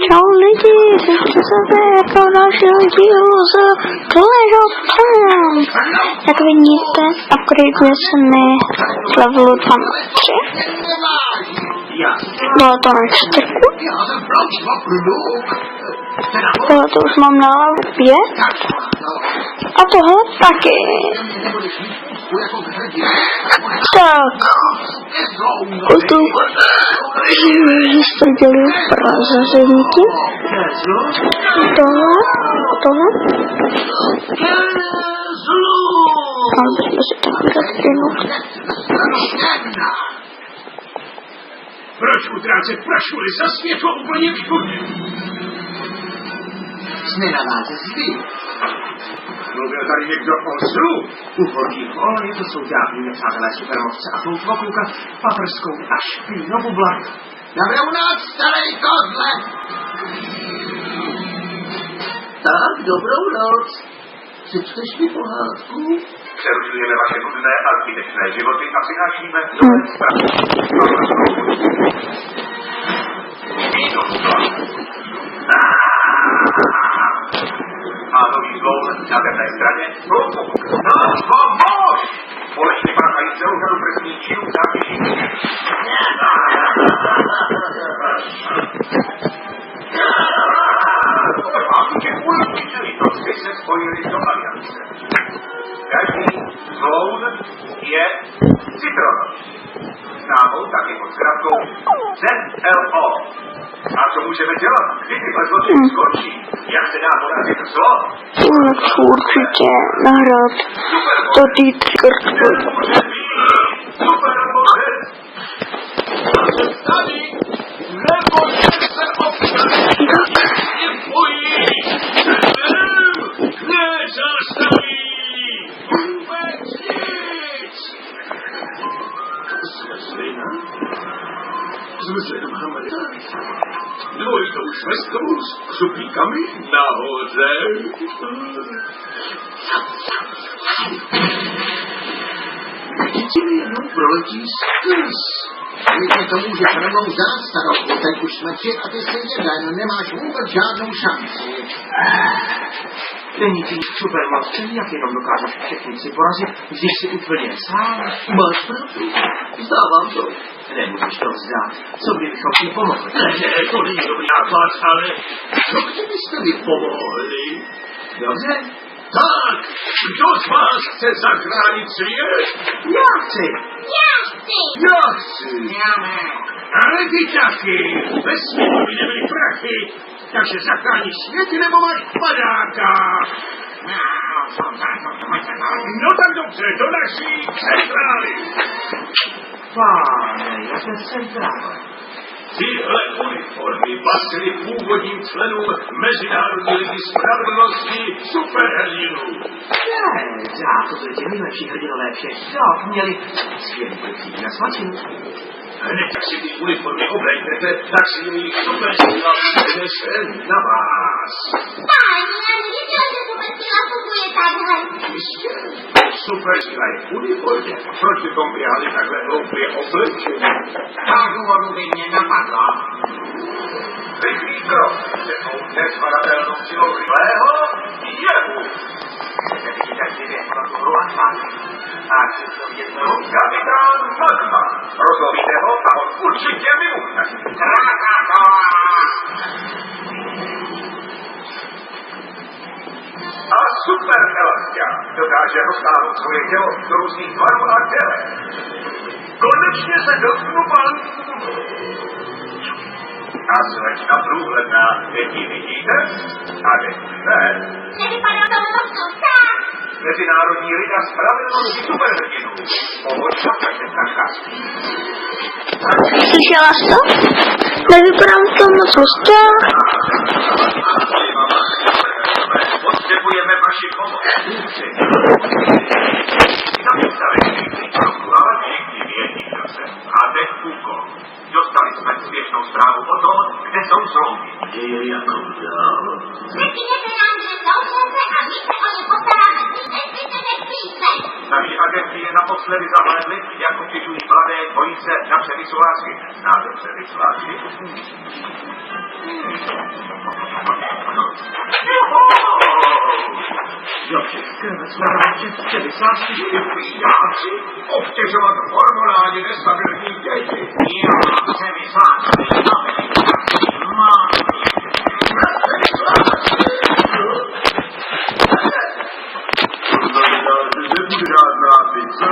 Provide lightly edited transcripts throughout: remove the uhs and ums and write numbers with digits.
Čau lidi, těšte se pro dalšího dílu z Clash of Clans. Jak vidíte, upgradeuje se mi z levelu 2 na 3. Bylo to na 4. Tohle to už mám na levelu 5. A tohle taky. Tak. Potom zastředili prazařeníky. Tohle. Ale bychom si tak vyrazděnout. Proč utrácet prašuli za světlo úplně všude? Jsme na váze zví. Mluvil tady někdo o zlu. U horních hory to jsou dávní nepřátelé supermovce a tloukvokluka, paprskou a špínobubla. Dobrou noc, starý kotle! Tak, dobrou noc. Přečteš mi pohádku? Přerušujeme vaše nudné a zbytečné životy a přinášíme nové zprávy. A nový zloun na temné straně. Nás pomož! Společně páchají celou řadu trestných činů zátěží. Ty se spojili do aliance. Každý zloun je citronový. Známou taky pod zkratkou ZLO. A co můžeme dělat, kdy tyhle zločiny skončí? Jak se dá porazit zlo? Nechci určitě nahrát do té triggerky. Supermoc! Tady nebojte se občas! Bojí! Nezastaví! Vůbec nic! Zmrzlina? Zmrzlina Mohameda? Dvojitou švestkou s křupíkami nahoře. Děti jenom proletí skrz. Díky tomu, že se nemnou zdát starostu, teď už jsme 3 a ty jsi jeden, nemáš vůbec žádnou šanci. Není tím supermovcem, jak jenom dokážeš všechny si porazit, když si úplně sám. Máš pravdu, vzdávám to. Nemůžeš to vzdát. Co kdybychom ti pomohli? Ne, to není dobrý nápad, ale co kdybyste mi pomohli? Dobře? Tak, kdo z vás chce zachránit svět? Já chci. Já chci. Ale ty taky. Ve světu by nebyly prachy. Takže zachráníš svět nebo máš padáka? No tak dobře, do naší centrály. Páne, jaké centrále? Tyhle uniformy patřily původním členům Mezinárodní ligy spravedlnosti superhrdinů. To byli ti nejlepší hrdinové všech dob, měli skvělý policii na svačinu. Hned jak si ty uniformy oblejtete, tak si jejich supersíla přenese na vás. Páni, já nevěděla, že supersíla funguje takhle. Supersíla je v uniformě. Proč bychom běhali takhle hloupě oblečení? Ta důvodu by mě napadla. Rychlý krok se tou nezvladatelnou silou zlého jevu. Nevidíte si věko na tu hru a spáky. A chci to vidět znovu? Kapitán Magma. Rozlovíte ho a on určitě vybuchne. A super Elastia dokáže roztáhnout svoje tělo do různých tvarů a těle. Konečně se dotknu palců. A slečna průhledná, děti vidíte? A děti ne. Nevypadá to moc dobře. Mezinárodní liga spravedlnosti superhrdinů. Pomoc na každém kaškářství. Slyšela jsi to? Nevypadám to moc hustě. Potřebujeme vaši pomoc. Zapůstavení ale všichni vědí, kdo jsem. A teď úkol. Dostali jsme svěšnou zprávu o tom, kde jsou zloumy. Je jako dál. Řekněte nám, že jsou přece a my se o ně postaráme. Neslyšete chvíce. Naši agenti je naposledy zahlédli, jak obtěžují mladé dvojice na přemyslu lásky. Znáte přemysl lásky? Jo, přemysl lásky. Pijáci, obtěžovat hormonálně nestabilní děti. Já přemysl lásky. Mám. Nebude žádná pizza.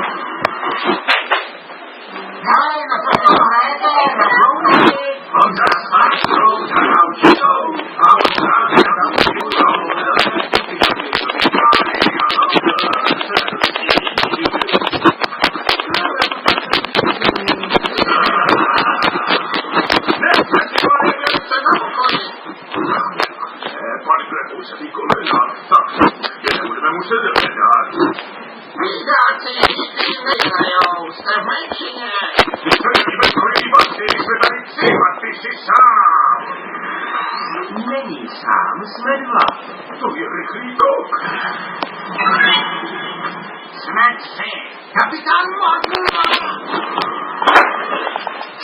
Hele, no to hrajete, rozloučit. On za svačkou, za naučitou, a on za naučitou. Pan Klekusový kolena, tak je nebudeme muset hledat. Vydáci, ty nehrajou, jste v menšině. My jsme ve kolejní basy, jsme tady 3 a ty jsi sám. Není sám, jsme 2. To je rychlý tok. Jsme 3. Kapitán Magna.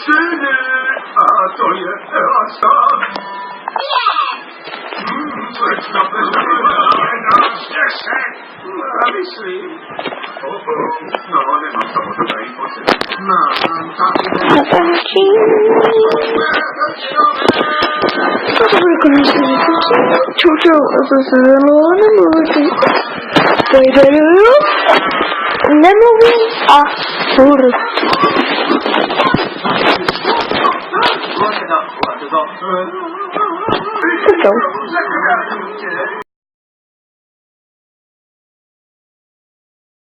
Syny, a to je Elasta. Představte se, že nás 10. A myslím. No, nemám samozřejmě tady pocit. No, taky Zatáčí. To bude konečný čučou a zase nemluví. Pojde nemluví a furt. To. To.